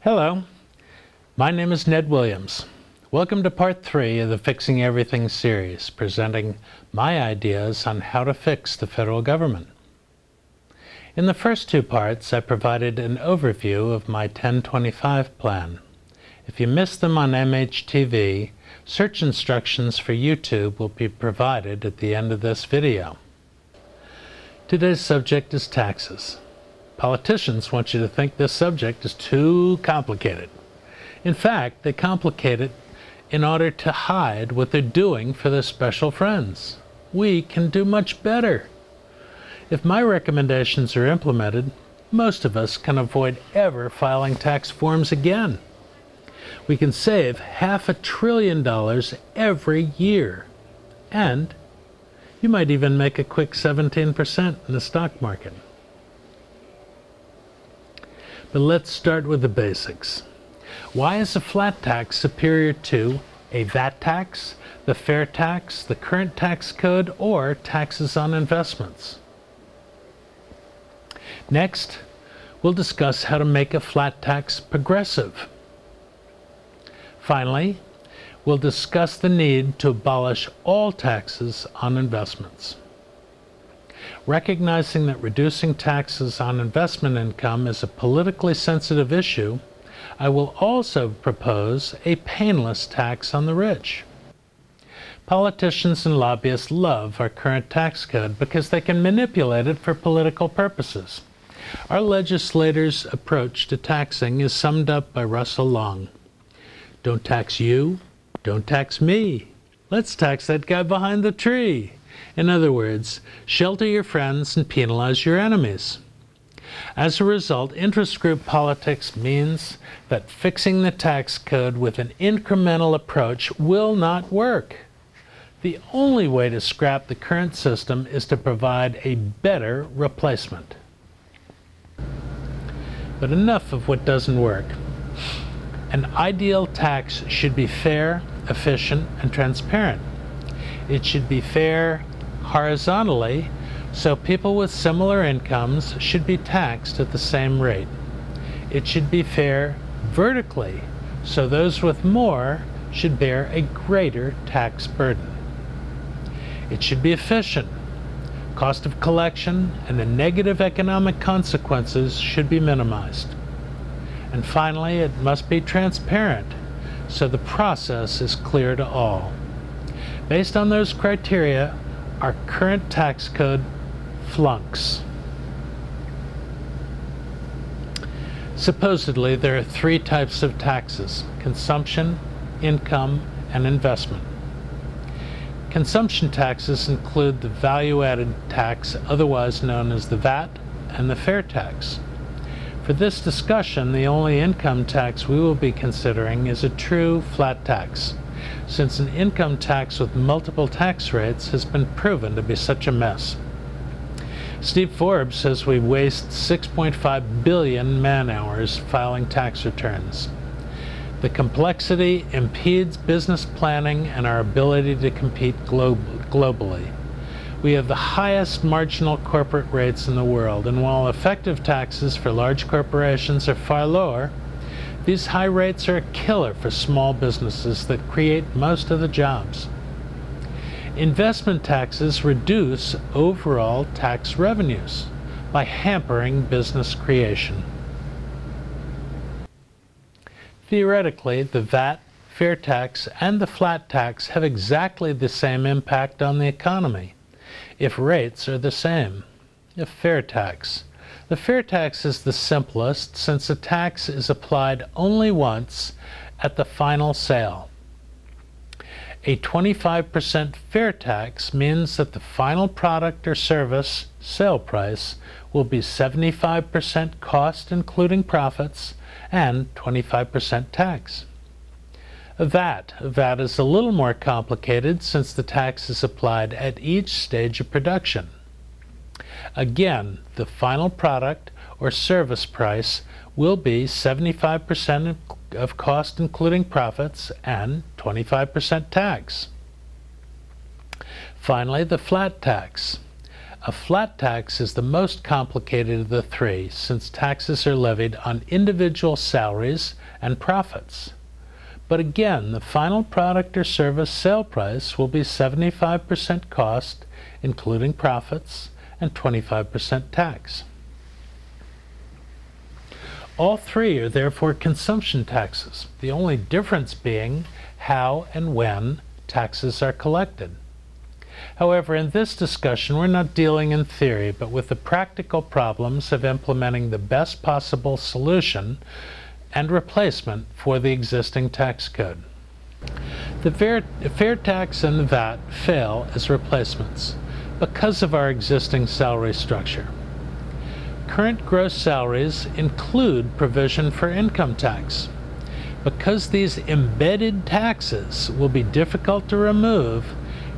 Hello, my name is Ned Williams. Welcome to part 3 of the Fixing Everything series, presenting my ideas on how to fix the federal government. In the first 2 parts, I provided an overview of my 1025 plan. If you missed them on MHTV, search instructions for YouTube will be provided at the end of this video. Today's subject is taxes. Politicians want you to think this subject is too complicated. In fact, they complicate it in order to hide what they're doing for their special friends. We can do much better. If my recommendations are implemented, most of us can avoid ever filing tax forms again. We can save $500 billion every year. And you might even make a quick 17% in the stock market. But let's start with the basics. Why is a flat tax superior to a VAT tax, the fair tax, the current tax code, or taxes on investments? Next, we'll discuss how to make a flat tax progressive. Finally, we'll discuss the need to abolish all taxes on investments. Recognizing that reducing taxes on investment income is a politically sensitive issue, I will also propose a painless tax on the rich. Politicians and lobbyists love our current tax code because they can manipulate it for political purposes. Our legislators' approach to taxing is summed up by Russell Long. Don't tax you, don't tax me. Let's tax that guy behind the tree. In other words, shelter your friends and penalize your enemies. As a result, interest group politics means that fixing the tax code with an incremental approach will not work. The only way to scrap the current system is to provide a better replacement. But enough of what doesn't work. An ideal tax should be fair, efficient, and transparent. It should be fair horizontally, so people with similar incomes should be taxed at the same rate. It should be fair vertically, so those with more should bear a greater tax burden. It should be efficient. Cost of collection and the negative economic consequences should be minimized. And finally, it must be transparent, so the process is clear to all. Based on those criteria, our current tax code flunks. Supposedly, there are 3 types of taxes: consumption, income, and investment. Consumption taxes include the value-added tax, otherwise known as the VAT, and the fair tax. For this discussion, the only income tax we will be considering is a true flat tax, since an income tax with multiple tax rates has been proven to be such a mess. Steve Forbes says we waste 6.5 billion man-hours filing tax returns. The complexity impedes business planning and our ability to compete globally. We have the highest marginal corporate rates in the world, and while effective taxes for large corporations are far lower, these high rates are a killer for small businesses that create most of the jobs. Investment taxes reduce overall tax revenues by hampering business creation. Theoretically, the VAT, fair tax, and the flat tax have exactly the same impact on the economy, if rates are the same. A fair tax. The fair tax is the simplest, since the tax is applied only once at the final sale. A 25% fair tax means that the final product or service sale price will be 75% cost including profits and 25% tax. A VAT is a little more complicated since the tax is applied at each stage of production. Again, the final product or service price will be 75% of cost including profits and 25% tax. Finally, the flat tax. A flat tax is the most complicated of the three, since taxes are levied on individual salaries and profits. But again, the final product or service sale price will be 75% cost, including profits, and 25% tax. All three are therefore consumption taxes, the only difference being how and when taxes are collected. However, in this discussion, we're not dealing in theory, but with the practical problems of implementing the best possible solution and replacement for the existing tax code. The fair tax and the VAT fail as replacements because of our existing salary structure. Current gross salaries include provision for income tax. Because these embedded taxes will be difficult to remove,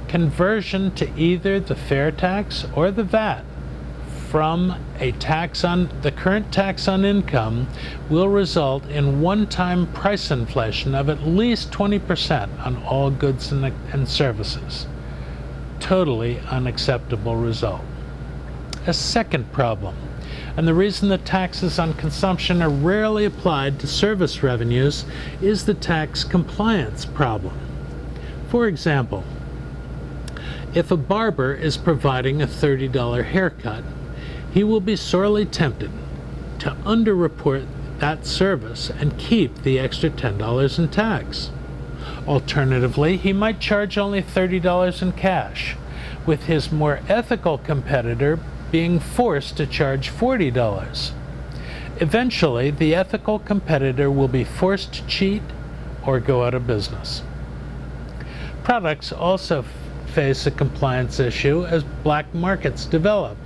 conversion to either the fair tax or the VAT from the current tax on income will result in one-time price inflation of at least 20% on all goods and services. Totally unacceptable result. A second problem, and the reason that taxes on consumption are rarely applied to service revenues, is the tax compliance problem. For example, if a barber is providing a $30 haircut, he will be sorely tempted to underreport that service and keep the extra $10 in tax. Alternatively, he might charge only $30 in cash, with his more ethical competitor being forced to charge $40. Eventually, the ethical competitor will be forced to cheat or go out of business. Products also face a compliance issue as black markets develop.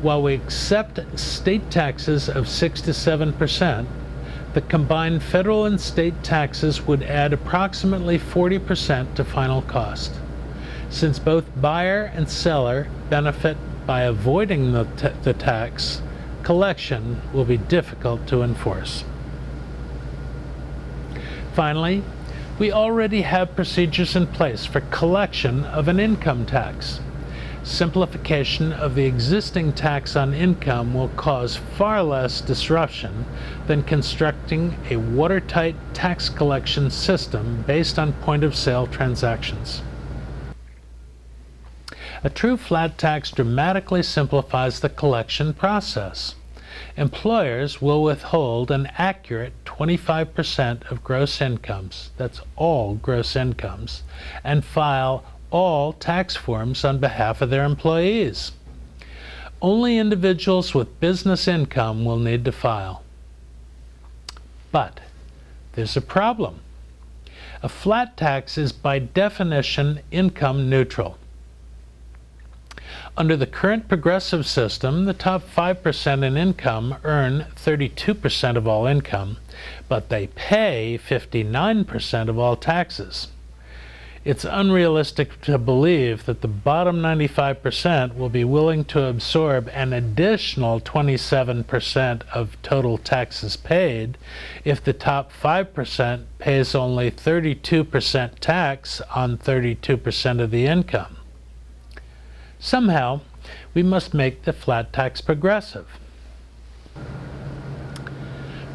While we accept state taxes of 6 to 7%, the combined federal and state taxes would add approximately 40% to final cost. Since both buyer and seller benefit by avoiding the tax, collection will be difficult to enforce. Finally, we already have procedures in place for collection of an income tax. Simplification of the existing tax on income will cause far less disruption than constructing a watertight tax collection system based on point-of-sale transactions. A true flat tax dramatically simplifies the collection process. Employers will withhold an accurate 25% of gross incomes, that's all gross incomes, and file all tax forms on behalf of their employees. Only individuals with business income will need to file. But there's a problem. A flat tax is by definition income neutral. Under the current progressive system, the top 5% in income earn 32% of all income, but they pay 59% of all taxes. It's unrealistic to believe that the bottom 95% will be willing to absorb an additional 27% of total taxes paid if the top 5% pays only 32% tax on 32% of the income. Somehow, we must make the flat tax progressive.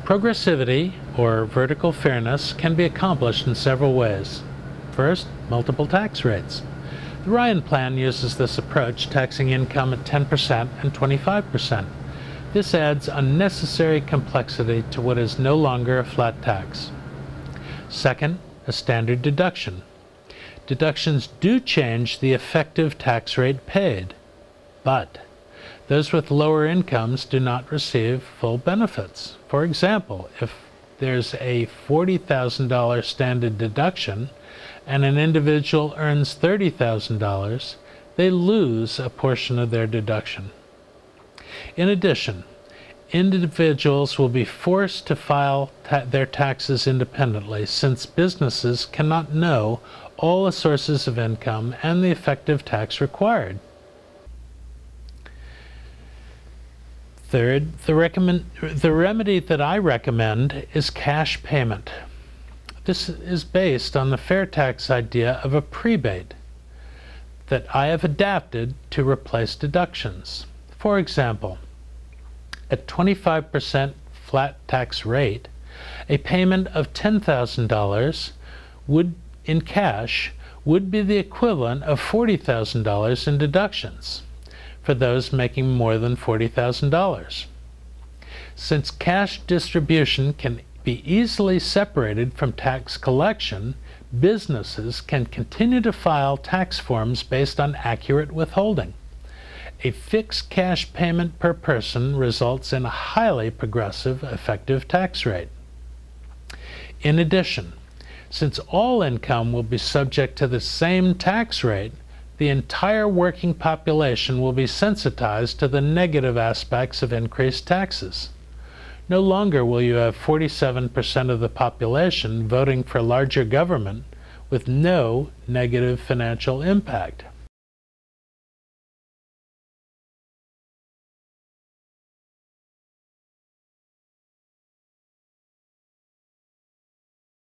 Progressivity, or vertical fairness, can be accomplished in several ways. First, multiple tax rates. The Ryan Plan uses this approach, taxing income at 10% and 25%. This adds unnecessary complexity to what is no longer a flat tax. Second, a standard deduction. Deductions do change the effective tax rate paid, but those with lower incomes do not receive full benefits. For example, if there's a $40,000 standard deduction and an individual earns $30,000, they lose a portion of their deduction. In addition, individuals will be forced to file their taxes independently, since businesses cannot know all the sources of income and the effective tax required. Third, the remedy that I recommend is cash payment. This is based on the fair tax idea of a prebate. that I have adapted to replace deductions. For example, at 25% flat tax rate, a payment of $10,000 in cash would be the equivalent of $40,000 in deductions for those making more than $40,000. Since cash distribution can be easily separated from tax collection, businesses can continue to file tax forms based on accurate withholding. A fixed cash payment per person results in a highly progressive effective tax rate. In addition, since all income will be subject to the same tax rate, the entire working population will be sensitized to the negative aspects of increased taxes. No longer will you have 47% of the population voting for larger government with no negative financial impact.